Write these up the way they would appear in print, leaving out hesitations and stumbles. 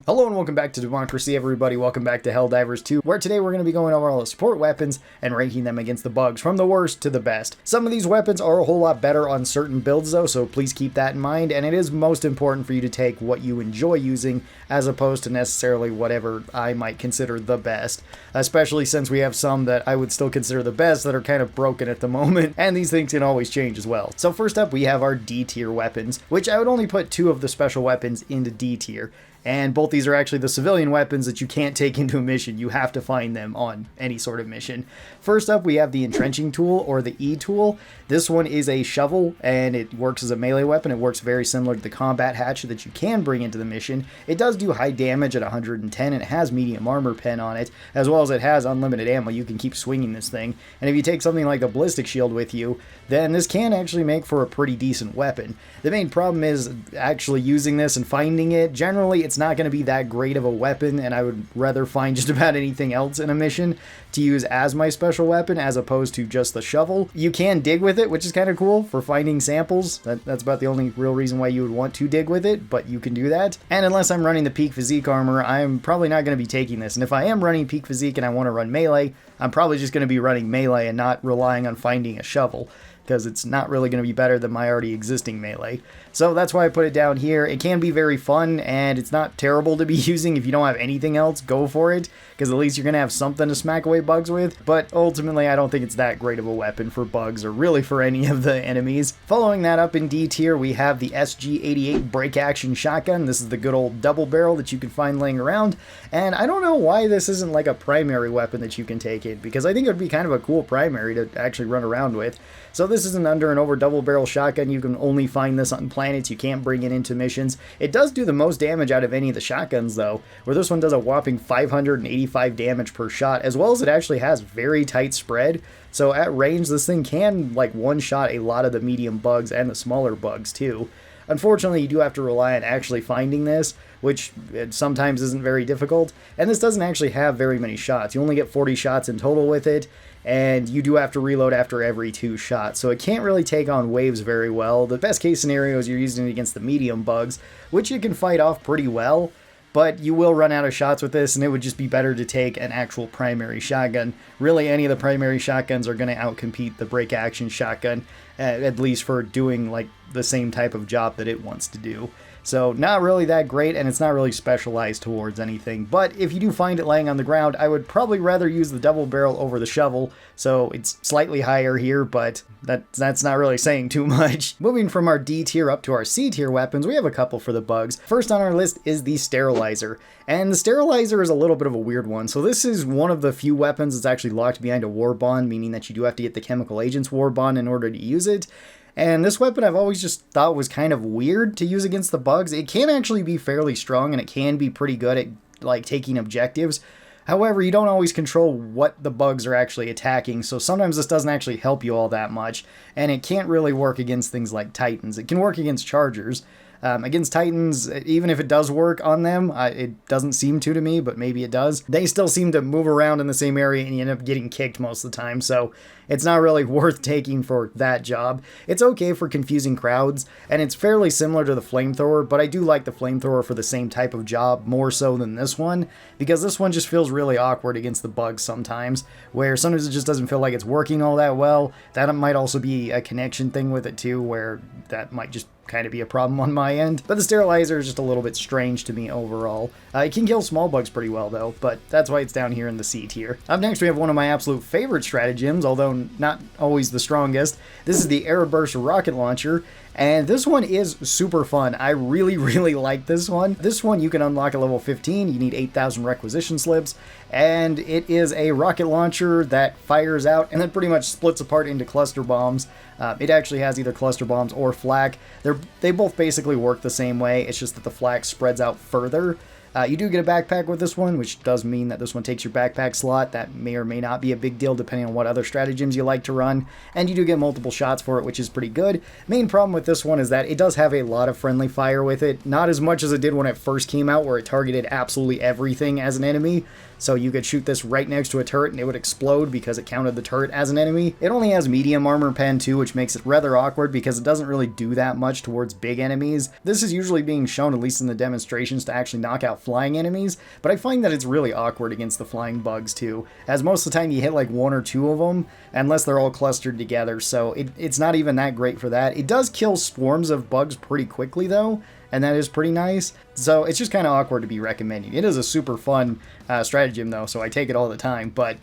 Hello and welcome back to Democracy, everybody. Welcome back to Helldivers 2, where today we're going to be going over all the support weapons and ranking them against the bugs, from the worst to the best. Some of these weapons are a whole lot better on certain builds though, so please keep that in mind, and it is most important for you to take what you enjoy using as opposed to necessarily whatever I might consider the best, especially since we have some that I would still consider the best that are kind of broken at the moment, and these things can always change as well. So first up we have our D tier weapons, which I would only put 2 of the special weapons into D tier. And both these are actually the civilian weapons that you can't take into a mission. You have to find them on any sort of mission. First up, we have the entrenching tool, or the E tool. This one is a shovel, and it works as a melee weapon. It works very similar to the combat hatchet that you can bring into the mission. It does do high damage at 110, and it has medium armor pen on it, as well as it has unlimited ammo. You can keep swinging this thing. And if you take something like the ballistic shield with you, then this can actually make for a pretty decent weapon. The main problem is actually using this and finding it. Generally, it's not going to be that great of a weapon, and I would rather find just about anything else in a mission to use as my special weapon as opposed to just the shovel. You can dig with it, which is kind of cool for finding samples. That's about the only real reason why you would want to dig with it, but you can do that. And unless I'm running the peak physique armor, I'm probably not going to be taking this. And if I am running peak physique and I want to run melee, I'm probably just going to be running melee and not relying on finding a shovel, because it's not really going to be better than my already existing melee. So that's why I put it down here. It can be very fun, and it's not terrible to be using. If you don't have anything else, go for it, because at least you're going to have something to smack away bugs with. But ultimately, I don't think it's that great of a weapon for bugs, or really for any of the enemies. Following that up in D tier, we have the SG-88 break action shotgun. This is the good old double barrel that you can find laying around, and I don't know why this isn't like a primary weapon that you can take in, because I think it would be kind of a cool primary to actually run around with. So this is an under and over double barrel shotgun. You can only find this on planets. You can't bring it into missions. It does do the most damage out of any of the shotguns though, where this one does a whopping 585 damage per shot, as well as it actually has very tight spread. So at range, this thing can like one-shot a lot of the medium bugs and the smaller bugs too. Unfortunately, you do have to rely on actually finding this, which sometimes isn't very difficult, and this doesn't actually have very many shots. You only get 40 shots in total with it, and you do have to reload after every 2 shots, so it can't really take on waves very well. The best case scenario is you're using it against the medium bugs, which you can fight off pretty well, but you will run out of shots with this, and it would just be better to take an actual primary shotgun. Really, any of the primary shotguns are going to outcompete the break action shotgun, at least for doing like the same type of job that it wants to do. So not really that great, and it's not really specialized towards anything. But if you do find it laying on the ground, I would probably rather use the double barrel over the shovel. So it's slightly higher here, but that's not really saying too much. Moving from our D tier up to our C tier weapons, we have a couple for the bugs. First on our list is the sterilizer. And the sterilizer is a little bit of a weird one. So this is one of the few weapons that's actually locked behind a war bond, meaning that you do have to get the chemical agent's war bond in order to use it. And this weapon I've always just thought was kind of weird to use against the bugs. It can actually be fairly strong, and it can be pretty good at like taking objectives. However, you don't always control what the bugs are actually attacking, so sometimes this doesn't actually help you all that much, and it can't really work against things like Titans. It can work against Chargers. Against Titans, even if it does work on them, it doesn't seem to me, but maybe it does. They still seem to move around in the same area, and you end up getting kicked most of the time, so it's not really worth taking for that job. It's okay for confusing crowds, and it's fairly similar to the flamethrower, but I do like the flamethrower for the same type of job more so than this one, because this one just feels really awkward against the bugs sometimes, where sometimes it just doesn't feel like it's working all that well. That might also be a connection thing with it too, where that might just kind of be a problem on my end. But the sterilizer is just a little bit strange to me overall. It can kill small bugs pretty well though, but that's why it's down here in the C tier. Up next we have one of my absolute favorite stratagems, although not always the strongest. This is the Airburst rocket launcher, and this one is super fun. I really like this one. This one you can unlock at level 15. You need 8,000 requisition slips, and it is a rocket launcher that fires out and then pretty much splits apart into cluster bombs. It actually has either cluster bombs or flak. They both basically work the same way. It's just that the flak spreads out further. You do get a backpack with this one, which does mean that this one takes your backpack slot. That may or may not be a big deal depending on what other stratagems you like to run. And you do get multiple shots for it, which is pretty good. Main problem with this one is that it does have a lot of friendly fire with it. Not as much as it did when it first came out, where it targeted absolutely everything as an enemy. So you could shoot this right next to a turret and it would explode because it counted the turret as an enemy. It only has medium armor pen too, which makes it rather awkward because it doesn't really do that much towards big enemies. This is usually being shown, at least in the demonstrations, to actually knock out flying enemies, but I find that it's really awkward against the flying bugs too, as most of the time you hit like 1 or 2 of them, unless they're all clustered together, so it's not even that great for that. It does kill swarms of bugs pretty quickly though, and that is pretty nice. So it's just kind of awkward to be recommending. It is a super fun stratagem though, so I take it all the time, but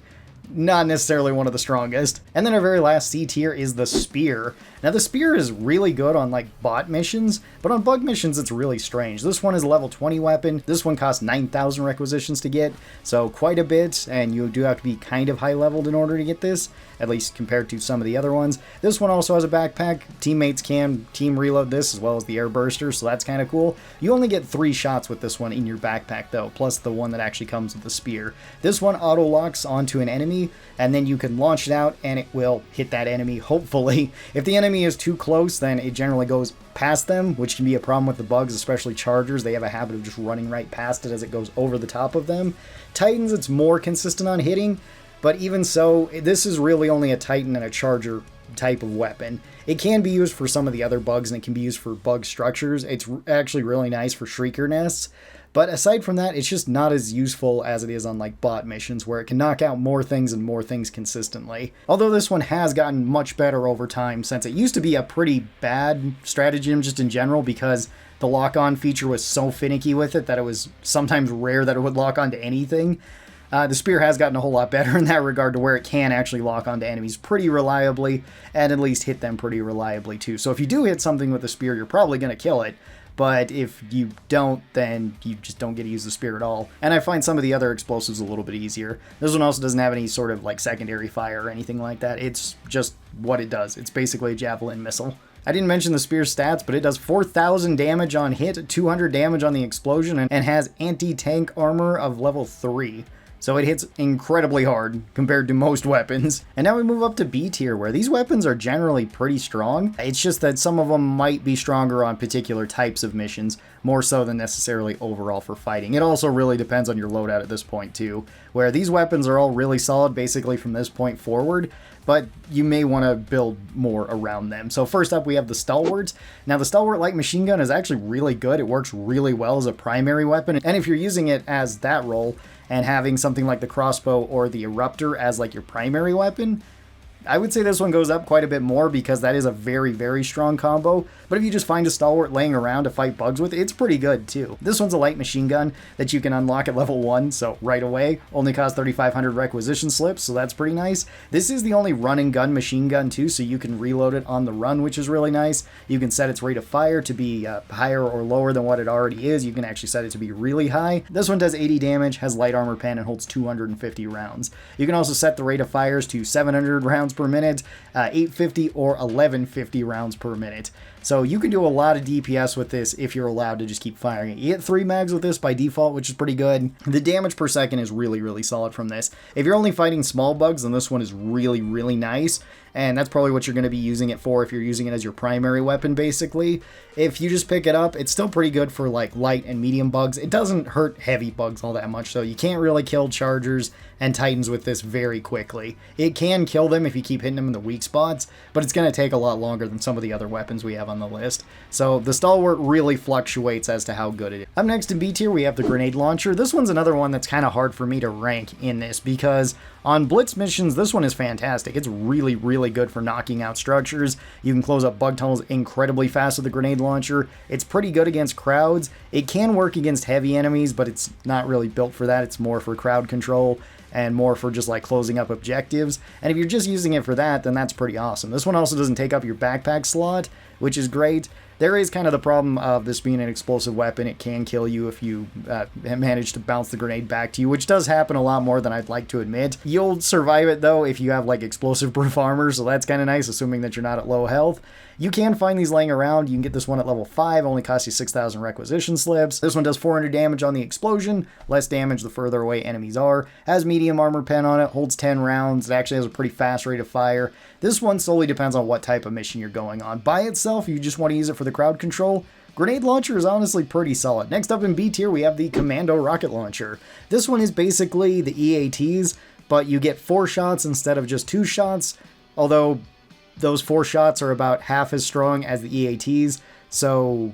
not necessarily one of the strongest. And then our very last C tier is the Spear. Now the Spear is really good on like bot missions, but on bug missions it's really strange. This one is a level 20 weapon. This one costs 9,000 requisitions to get, so quite a bit, and you do have to be kind of high leveled in order to get this, at least compared to some of the other ones. This one also has a backpack. Teammates can team reload this as well as the air burster, so that's kind of cool. You only get 3 shots with this one in your backpack though, plus the one that actually comes with the Spear. This one auto locks onto an enemy, and then you can launch it out and it will hit that enemy, hopefully. If the enemy is too close, then it generally goes past them, which can be a problem with the bugs, especially chargers. They have a habit of just running right past it as it goes over the top of them. Titans, it's more consistent on hitting, but even so, this is really only a Titan and a charger type of weapon. It can be used for some of the other bugs, and it can be used for bug structures. It's actually really nice for shrieker nests. But aside from that, it's just not as useful as it is on like bot missions, where it can knock out more things and more things consistently. Although this one has gotten much better over time, since it used to be a pretty bad stratagem just in general, because the lock-on feature was so finicky with it that it was sometimes rare that it would lock onto anything. The Spear has gotten a whole lot better in that regard, to where it can actually lock onto enemies pretty reliably, and at least hit them pretty reliably too. So if you do hit something with the Spear, you're probably going to kill it. But if you don't, then you just don't get to use the Spear at all. And I find some of the other explosives a little bit easier. This one also doesn't have any sort of like secondary fire or anything like that. It's just what it does. It's basically a javelin missile. I didn't mention the Spear's stats, but it does 4,000 damage on hit, 200 damage on the explosion, and has anti-tank armor of level 3. So it hits incredibly hard compared to most weapons. And now we move up to B tier, where these weapons are generally pretty strong. It's just that some of them might be stronger on particular types of missions, more so than necessarily overall for fighting. It also really depends on your loadout at this point too, where these weapons are all really solid basically from this point forward, but you may want to build more around them. So first up, we have the Stalwarts. Now the Stalwart light machine gun is actually really good. It works really well as a primary weapon, and if you're using it as that role, and having something like the crossbow or the eruptor as like your primary weapon, I would say this one goes up quite a bit more, because that is a very, very strong combo. But if you just find a Stalwart laying around to fight bugs with, it's pretty good too. This one's a light machine gun that you can unlock at level 1, so right away. Only costs 3,500 requisition slips, so that's pretty nice. This is the only run and gun machine gun too, so you can reload it on the run, which is really nice. You can set its rate of fire to be higher or lower than what it already is. You can actually set it to be really high. This one does 80 damage, has light armor pen, and holds 250 rounds. You can also set the rate of fires to 700 rounds per minute, 850 or 1150 rounds per minute. So you can do a lot of DPS with this if you're allowed to just keep firing it. You get 3 mags with this by default, which is pretty good. The damage per second is really, really solid from this. If you're only fighting small bugs, then this one is really, really nice. And that's probably what you're going to be using it for if you're using it as your primary weapon, basically. If you just pick it up, it's still pretty good for like light and medium bugs. It doesn't hurt heavy bugs all that much, so you can't really kill chargers and titans with this very quickly. It can kill them if you keep hitting them in the weak spots, but it's going to take a lot longer than some of the other weapons we have on the list. So the Stalwart really fluctuates as to how good it is. Up next in B tier, we have the grenade launcher. This one's another one that's kind of hard for me to rank in this, because on blitz missions, this one is fantastic. It's really, really good for knocking out structures. You can close up bug tunnels incredibly fast with the grenade launcher. It's pretty good against crowds. It can work against heavy enemies, but it's not really built for that. It's more for crowd control and more for just like closing up objectives. And if you're just using it for that, then that's pretty awesome. This one also doesn't take up your backpack slot, which is great. There is kind of the problem of this being an explosive weapon. It can kill you if you manage to bounce the grenade back to you, which does happen a lot more than I'd like to admit. You'll survive it though if you have like explosive proof armor, so that's kind of nice, assuming that you're not at low health. You can find these laying around. You can get this one at level 5, only costs you 6,000 requisition slips. This one does 400 damage on the explosion, less damage the further away enemies are. Has medium armor pen on it, holds 10 rounds. It actually has a pretty fast rate of fire. This one solely depends on what type of mission you're going on. By itself, you just want to use it for the crowd control. Grenade launcher is honestly pretty solid. Next up in B tier, we have the Commando rocket launcher. This one is basically the EATs, but you get 4 shots instead of just 2 shots, although those 4 shots are about half as strong as the EATs, so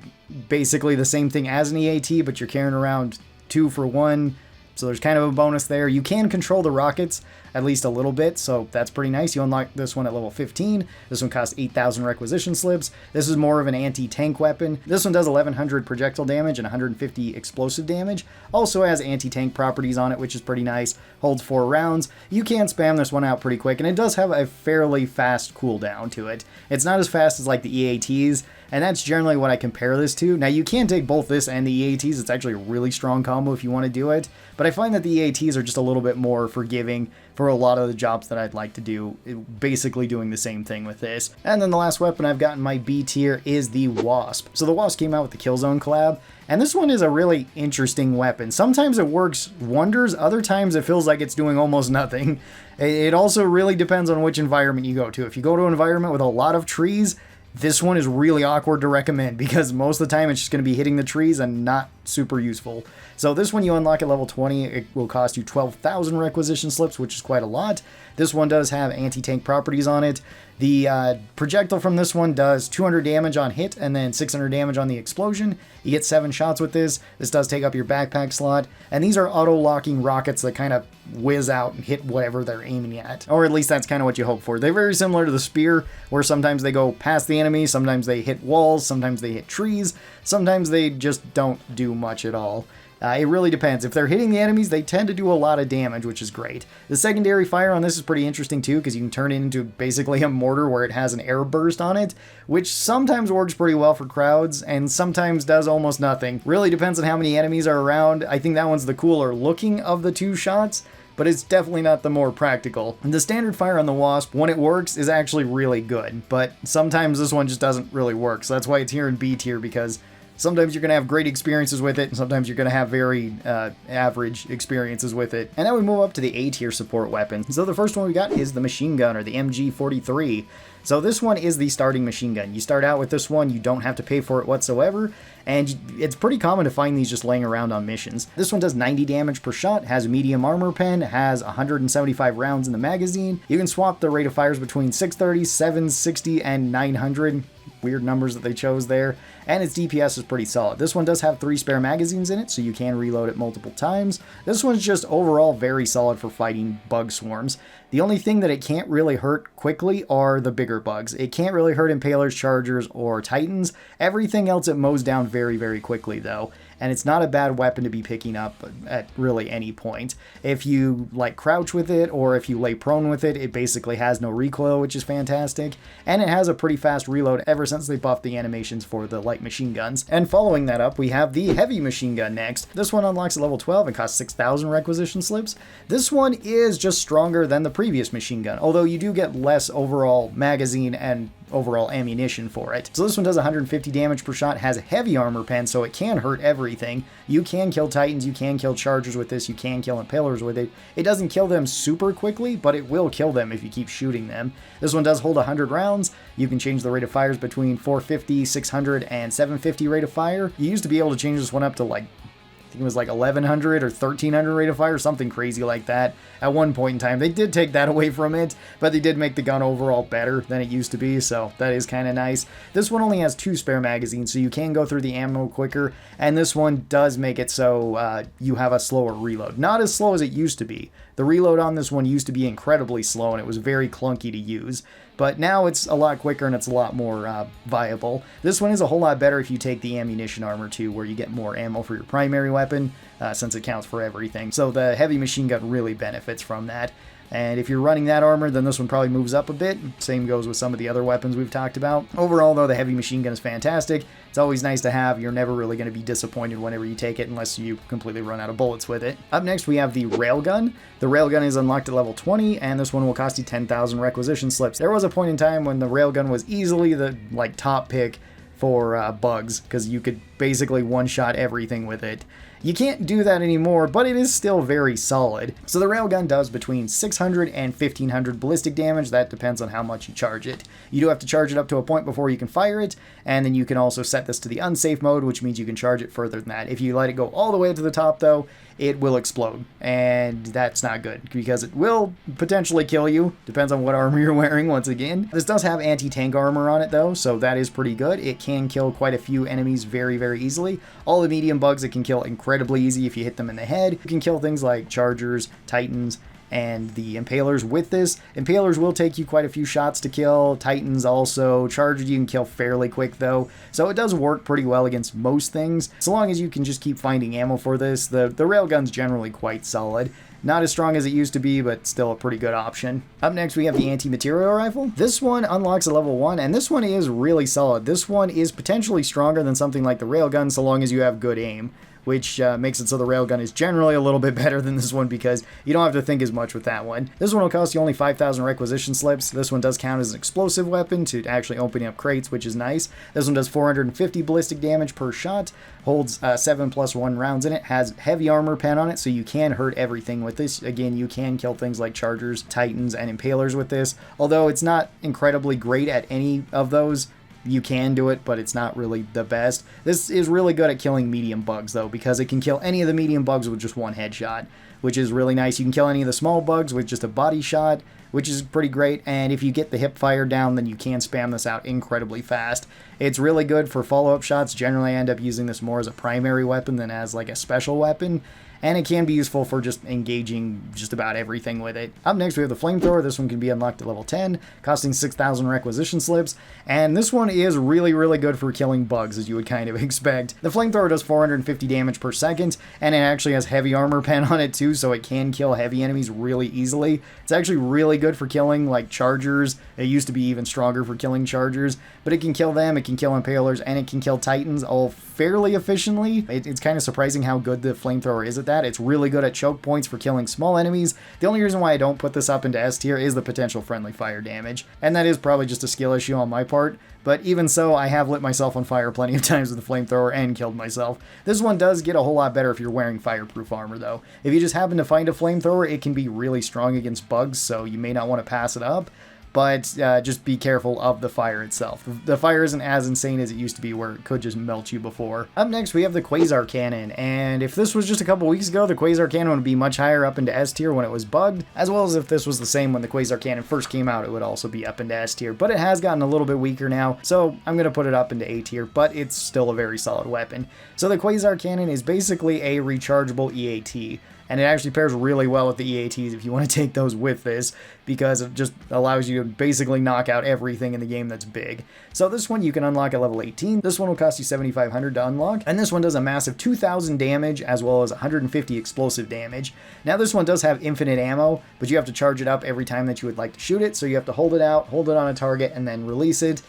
basically the same thing as an EAT, but you're carrying around 2 for 1. So there's kind of a bonus there. You can control the rockets at least a little bit, so that's pretty nice. You unlock this one at level 15. This one costs 8,000 requisition slips. This is more of an anti-tank weapon. This one does 1,100 projectile damage and 150 explosive damage. Also has anti-tank properties on it, which is pretty nice. Holds 4 rounds. You can spam this one out pretty quick, and it does have a fairly fast cooldown to it. It's not as fast as like the EATs, and that's generally what I compare this to. Now, you can take both this and the EATs. It's actually a really strong combo if you want to do it, but I find that the EATs are just a little bit more forgiving for a lot of the jobs that I'd like to do, basically doing the same thing with this. And then the last weapon I've got in my B tier is the Wasp. So the Wasp came out with the Killzone collab, and this one is a really interesting weapon. Sometimes it works wonders, other times it feels like it's doing almost nothing. It also really depends on which environment you go to. If you go to an environment with a lot of trees, this one is really awkward to recommend because most of the time it's just going to be hitting the trees and not super useful. So this one you unlock at level 20. It will cost you 12,000 requisition slips, which is quite a lot. This one does have anti-tank properties on it. The projectile from this one does 200 damage on hit and then 600 damage on the explosion. You get 7 shots with this. This does take up your backpack slot. And these are auto-locking rockets that kind of whiz out and hit whatever they're aiming at. Or at least that's kind of what you hope for. They're very similar to the spear, where sometimes they go past the enemy, sometimes they hit walls, sometimes they hit trees, sometimes they just don't do much at all. It really depends. If they're hitting the enemies, they tend to do a lot of damage, which is great. The secondary fire on this is pretty interesting too, because you can turn it into basically a mortar where it has an air burst on it, which sometimes works pretty well for crowds, and sometimes does almost nothing. Really depends on how many enemies are around. I think that one's the cooler looking of the 2 shots, but it's definitely not the more practical. And the standard fire on the Wasp, when it works, is actually really good, but sometimes this one just doesn't really work, so that's why it's here in B tier, because sometimes you're going to have great experiences with it, and sometimes you're going to have very average experiences with it. And now we move up to the A tier support weapon. So the first one we got is the machine gun, or the MG43. So this one is the starting machine gun. You start out with this one, you don't have to pay for it whatsoever, and it's pretty common to find these just laying around on missions. This one does 90 damage per shot, has medium armor pen, has 175 rounds in the magazine. You can swap the rate of fires between 630, 760, and 900. Weird numbers that they chose there. And its DPS is pretty solid. This one does have 3 spare magazines in it, so you can reload it multiple times. This one's just overall very solid for fighting bug swarms. The only thing that it can't really hurt quickly are the bigger bugs. It can't really hurt impalers, chargers, or titans. Everything else it mows down very, very quickly though. And it's not a bad weapon to be picking up at really any point. If you like crouch with it, or if you lay prone with it, it basically has no recoil, which is fantastic. And it has a pretty fast reload ever since they buffed the animations for the light machine guns. And following that up, we have the heavy machine gun next. This one unlocks at level 12 and costs 6,000 requisition slips. This one is just stronger than the previous machine gun, although you do get less overall magazine and overall ammunition for it. So this one does 150 damage per shot, has a heavy armor pen, so it can hurt everything. You can kill titans, you can kill chargers with this, you can kill impalers with it. It doesn't kill them super quickly, but it will kill them if you keep shooting them. This one does hold 100 rounds. You can change the rate of fires between 450, 600, and 750 rate of fire. You used to be able to change this one up to like, I think it was like 1100 or 1300 rate of fire, something crazy like that at one point in time. They did take that away from it, but they did make the gun overall better than it used to be, so that is kind of nice. This one only has 2 spare magazines, so you can go through the ammo quicker, and this one does make it so you have a slower reload. Not as slow as it used to be. The reload on this one used to be incredibly slow, and it was very clunky to use. But now it's a lot quicker and it's a lot more viable. This one is a whole lot better if you take the ammunition armor too, where you get more ammo for your primary weapon, since it counts for everything. So the heavy machine gun really benefits from that. And if you're running that armor, then this one probably moves up a bit. Same goes with some of the other weapons we've talked about. Overall, though, the heavy machine gun is fantastic. It's always nice to have. You're never really going to be disappointed whenever you take it unless you completely run out of bullets with it. Up next, we have the railgun. The railgun is unlocked at level 20, and this one will cost you 10,000 requisition slips. There was a point in time when the railgun was easily the top pick for bugs, because you could basically one-shot everything with it. You can't do that anymore, but it is still very solid. So the railgun does between 600 and 1500 ballistic damage. That depends on how much you charge it. You do have to charge it up to a point before you can fire it, and then you can also set this to the unsafe mode, which means you can charge it further than that. If you let it go all the way to the top, though, it will explode, and that's not good because it will potentially kill you. Depends on what armor you're wearing once again. This does have anti-tank armor on it though, so that is pretty good. It can kill quite a few enemies very, very easily. All the medium bugs it can kill incredibly easy if you hit them in the head. You can kill things like chargers, titans, and the impalers with this. Impalers will take you quite a few shots to kill. Titans also. Chargers you can kill fairly quick though. So it does work pretty well against most things. So long as you can just keep finding ammo for this. The railgun's generally quite solid. Not as strong as it used to be, but still a pretty good option. Up next, we have the anti-material rifle. This one unlocks at level 1, and this one is really solid. This one is potentially stronger than something like the railgun, so long as you have good aim, which makes it so the railgun is generally a little bit better than this one because you don't have to think as much with that one. This one will cost you only 5,000 requisition slips. This one does count as an explosive weapon to actually opening up crates, which is nice. This one does 450 ballistic damage per shot, holds 7+1 rounds in it, has heavy armor pen on it, so you can hurt everything with this. Again, you can kill things like chargers, titans, and impalers with this, although it's not incredibly great at any of those. You can do it, but it's not really the best. This is really good at killing medium bugs, though, because it can kill any of the medium bugs with just one headshot, which is really nice. You can kill any of the small bugs with just a body shot, which is pretty great, and if you get the hip fire down, then you can spam this out incredibly fast. It's really good for follow-up shots. Generally, I end up using this more as a primary weapon than as like a special weapon, and it can be useful for just engaging just about everything with it. Up next, we have the flamethrower. This one can be unlocked at level 10, costing 6,000 requisition slips, and this one is really, really good for killing bugs, as you would kind of expect. The flamethrower does 450 damage per second, and it actually has heavy armor pen on it too, so it can kill heavy enemies really easily. It's actually really good for killing like chargers. It used to be even stronger for killing chargers, but it can kill them, it can kill impalers, and it can kill titans all fairly efficiently. It's kind of surprising how good the flamethrower is at that. It's really good at choke points for killing small enemies. The only reason why I don't put this up into S tier is the potential friendly fire damage, and that is probably just a skill issue on my part, but even so, I have lit myself on fire plenty of times with the flamethrower and killed myself. This one does get a whole lot better if you're wearing fireproof armor though. If you just happen to find a flamethrower, it can be really strong against bugs, so you may not want to pass it up. But just be careful of the fire itself. The fire isn't as insane as it used to be, where it could just melt you before. Up next, we have the Quasar Cannon, and if this was just a couple weeks ago, the Quasar Cannon would be much higher up into S tier when it was bugged, as well as if this was the same when the Quasar Cannon first came out, it would also be up into S tier, but it has gotten a little bit weaker now, so I'm going to put it up into A tier, but it's still a very solid weapon. So the Quasar Cannon is basically a rechargeable EAT, and it actually pairs really well with the EATs if you want to take those with this, because it just allows you to basically knock out everything in the game that's big. So this one you can unlock at level 18. This one will cost you 7,500 to unlock, and this one does a massive 2,000 damage as well as 150 explosive damage. Now this one does have infinite ammo, but you have to charge it up every time that you would like to shoot it, so you have to hold it out, hold it on a target, and then release it.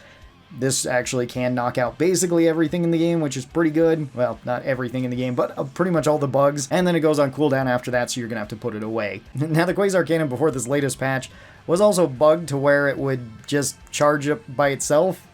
This actually can knock out basically everything in the game, which is pretty good. Well, not everything in the game, but pretty much all the bugs. And then it goes on cooldown after that, so you're going to have to put it away. Now, the Quasar Cannon before this latest patch was also bugged to where it would just charge up by itself,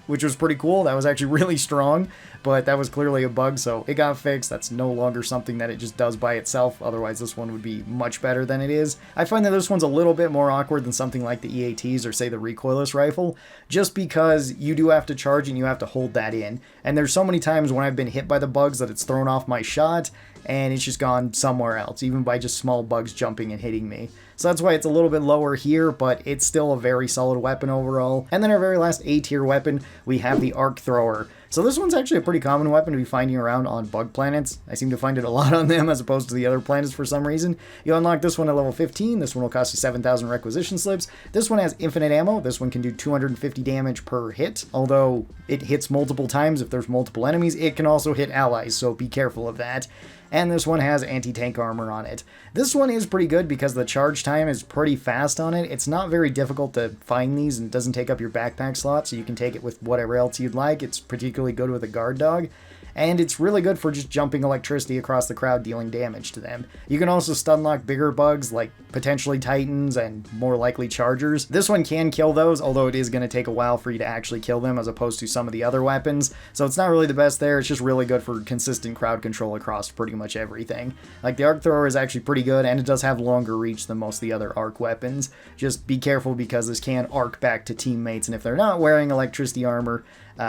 which was pretty cool. That was actually really strong, but that was clearly a bug, so it got fixed. That's no longer something that it just does by itself. Otherwise, this one would be much better than it is. I find that this one's a little bit more awkward than something like the EATs or, say, the recoilless rifle, just because you do have to charge and you have to hold that in. And there's so many times when I've been hit by the bugs that it's thrown off my shot, and it's just gone somewhere else, even by just small bugs jumping and hitting me. So that's why it's a little bit lower here, but it's still a very solid weapon overall. And then our very last A-tier weapon, we have the Arc Thrower. So this one's actually a pretty common weapon to be finding around on bug planets. I seem to find it a lot on them as opposed to the other planets for some reason. You unlock this one at level 15. This one will cost you 7,000 requisition slips. This one has infinite ammo. This one can do 250 damage per hit, although it hits multiple times if there's multiple enemies. It can also hit allies, so be careful of that. And this one has anti-tank armor on it. This one is pretty good because the charge time is pretty fast on it. It's not very difficult to find these and it doesn't take up your backpack slot, so you can take it with whatever else you'd like. It's particularly good with a guard dog. And it's really good for just jumping electricity across the crowd, dealing damage to them. You can also stun lock bigger bugs, like potentially titans and more likely chargers. This one can kill those, although it is going to take a while for you to actually kill them as opposed to some of the other weapons. So it's not really the best there. It's just really good for consistent crowd control across pretty much everything. Like the Arc Thrower is actually pretty good, and it does have longer reach than most of the other arc weapons. Just be careful because this can arc back to teammates, and if they're not wearing electricity armor,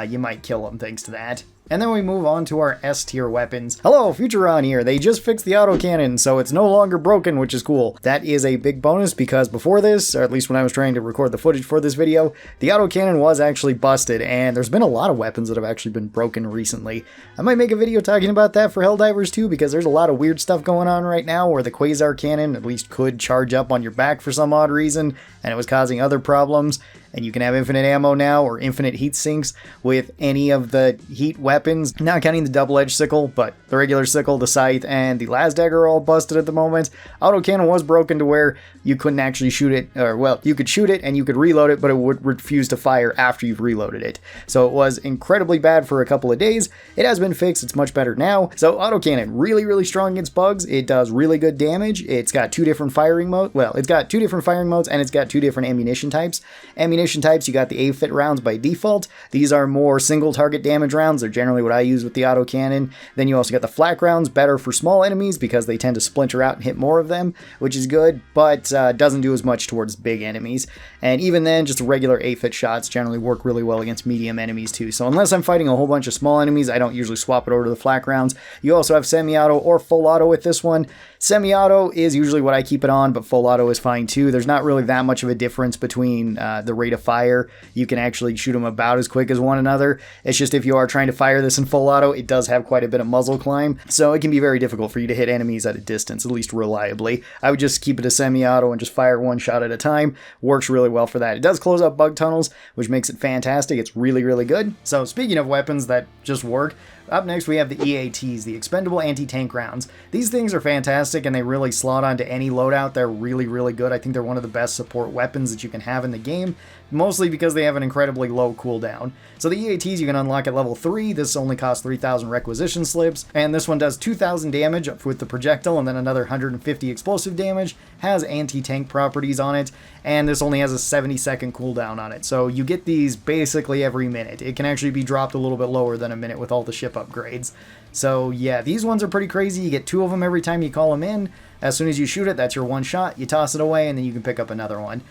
you might kill them thanks to that. And then we move on to our S tier weapons. Hello, Futuron here. They just fixed the autocannon, so it's no longer broken, which is cool. That is a big bonus because before this, or at least when I was trying to record the footage for this video, the autocannon was actually busted, and there's been a lot of weapons that have actually been broken recently. I might make a video talking about that for Helldivers too, because there's a lot of weird stuff going on right now where the quasar cannon at least could charge up on your back for some odd reason, and it was causing other problems. And you can have infinite ammo now, or infinite heat sinks with any of the heat weapons, not counting the double-edged sickle, but the regular sickle, the scythe, and the las dagger are all busted at the moment. Autocannon was broken to where you couldn't actually shoot it, or well, you could shoot it and you could reload it, but it would refuse to fire after you've reloaded it. So it was incredibly bad for a couple of days. It has been fixed, it's much better now. So autocannon, really, really strong against bugs. It does really good damage. It's got two different firing modes. Well, it's got two different firing modes, and it's got two different ammunition types. Ammunition types, you got the A-fit rounds by default. These are more single target damage rounds. They're generally what I use with the autocannon. Then you also got the flak rounds, better for small enemies because they tend to splinter out and hit more of them, which is good, but doesn't do as much towards big enemies. And even then, just regular A-fit shots generally work really well against medium enemies too. So unless I'm fighting a whole bunch of small enemies, I don't usually swap it over to the flak rounds. You also have semi-auto or full auto with this one. Semi-auto is usually what I keep it on, but full auto is fine too. There's not really that much of a difference between the rate of fire. You can actually shoot them about as quick as one another. It's just if you are trying to fire this in full auto, it does have quite a bit of muzzle climb, so it can be very difficult for you to hit enemies at a distance, at least reliably. I would just keep it a semi-auto and just fire one shot at a time. Works really well for that. It does close up bug tunnels, which makes it fantastic. It's really, really good. So speaking of weapons that just work, up next we have the EATs, the expendable anti-tank rounds. These things are fantastic and they really slot onto any loadout. They're really, really good. I think they're one of the best support weapons that you can have in the game, mostly because they have an incredibly low cooldown. So the EATs you can unlock at level 3. This only costs 3,000 requisition slips, and this one does 2,000 damage with the projectile and then another 150 explosive damage, has anti-tank properties on it, and this only has a 70-second cooldown on it. So you get these basically every minute. It can actually be dropped a little bit lower than a minute with all the ship upgrades. So yeah, these ones are pretty crazy. You get 2 of them every time you call them in. As soon as you shoot it, that's your one shot. You toss it away, and then you can pick up another one.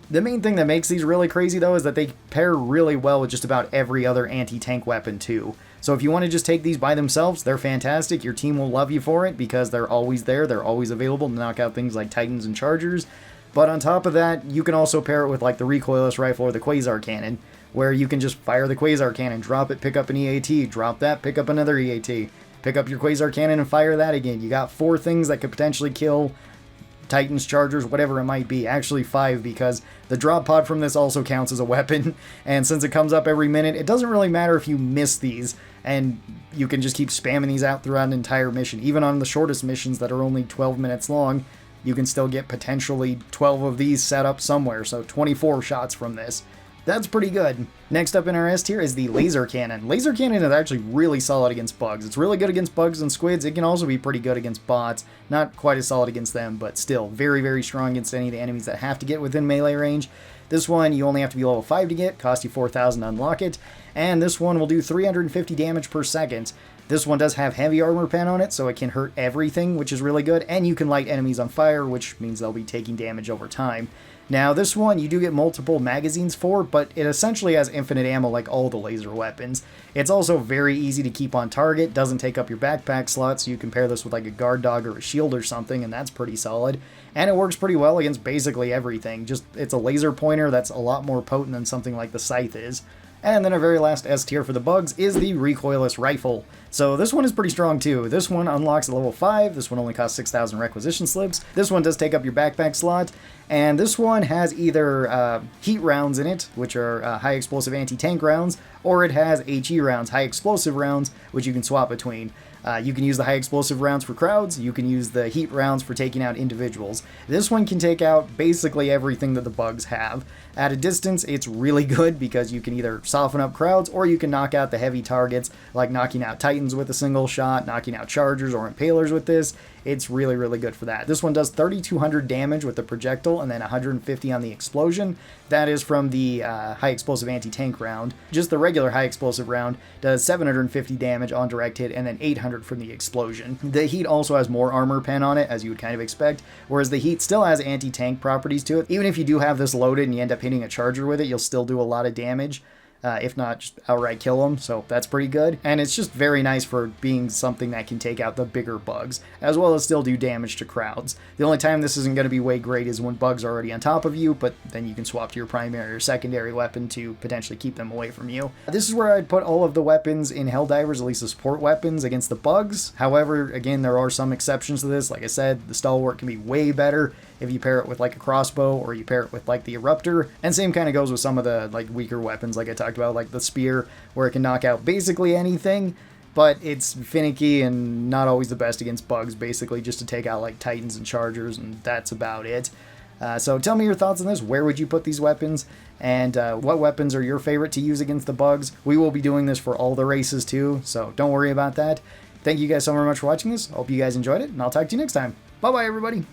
The main thing that makes these really crazy, though, is that they pair really well with just about every other anti-tank weapon, too. So if you want to just take these by themselves, they're fantastic. Your team will love you for it because they're always there. They're always available to knock out things like Titans and Chargers. But on top of that, you can also pair it with like the recoilless rifle or the quasar cannon, where you can just fire the quasar cannon, drop it, pick up an EAT, drop that, pick up another EAT, pick up your quasar cannon and fire that again. You got 4 things that could potentially kill Titans, Chargers, whatever it might be. Actually 5, because the drop pod from this also counts as a weapon, and since it comes up every minute, it doesn't really matter if you miss these, and you can just keep spamming these out throughout an entire mission. Even on the shortest missions that are only 12 minutes long, you can still get potentially 12 of these set up somewhere, so 24 shots from this. That's pretty good. Next up in our S tier is the laser cannon. Laser cannon is actually really solid against bugs. It's really good against bugs and squids. It can also be pretty good against bots. Not quite as solid against them, but still very, very strong against any of the enemies that have to get within melee range. This one you only have to be level 5 to get, cost you 4,000 to unlock it, and this one will do 350 damage per second. This one does have heavy armor pen on it, so it can hurt everything, which is really good, and you can light enemies on fire, which means they'll be taking damage over time. Now, this one you do get multiple magazines for, but it essentially has infinite ammo like all the laser weapons. It's also very easy to keep on target, doesn't take up your backpack slot, so you can pair this with like a guard dog or a shield or something, and that's pretty solid. And it works pretty well against basically everything. Just, it's a laser pointer that's a lot more potent than something like the scythe is. And then our very last S tier for the bugs is the recoilless rifle. So this one is pretty strong too. This one unlocks at level 5, this one only costs 6,000 requisition slips, this one does take up your backpack slot, and this one has either heat rounds in it, which are high explosive anti-tank rounds, or it has HE rounds, high explosive rounds, which you can swap between. You can use the high explosive rounds for crowds, you can use the heat rounds for taking out individuals. This one can take out basically everything that the bugs have. At a distance, it's really good because you can either soften up crowds or you can knock out the heavy targets, like knocking out Titans with a single shot, knocking out Chargers or Impalers with this. It's really, really good for that. This one does 3,200 damage with the projectile and then 150 on the explosion. That is from the high explosive anti-tank round. Just the regular high explosive round does 750 damage on direct hit and then 800 from the explosion. The heat also has more armor pen on it, as you would kind of expect, whereas the heat still has anti-tank properties to it. Even if you do have this loaded and you end up hitting a charger with it, you'll still do a lot of damage. if not just outright kill them, so that's pretty good. And it's just very nice for being something that can take out the bigger bugs, as well as still do damage to crowds. The only time this isn't going to be way great is when bugs are already on top of you, but then you can swap to your primary or secondary weapon to potentially keep them away from you. This is where I'd put all of the weapons in Helldivers, at least the support weapons, against the bugs. However, again, there are some exceptions to this. Like I said, the stalwart can be way better if you pair it with like a crossbow or you pair it with like the eruptor. And same kind of goes with some of the like weaker weapons like I talked about, like the spear, where it can knock out basically anything, but it's finicky and not always the best against bugs, basically just to take out like titans and chargers, and that's about it. So tell me your thoughts on this. Where would you put these weapons? And what weapons are your favorite to use against the bugs? We will be doing this for all the races too, so don't worry about that. Thank you guys so very much for watching this. Hope you guys enjoyed it, and I'll talk to you next time. Bye-bye, everybody.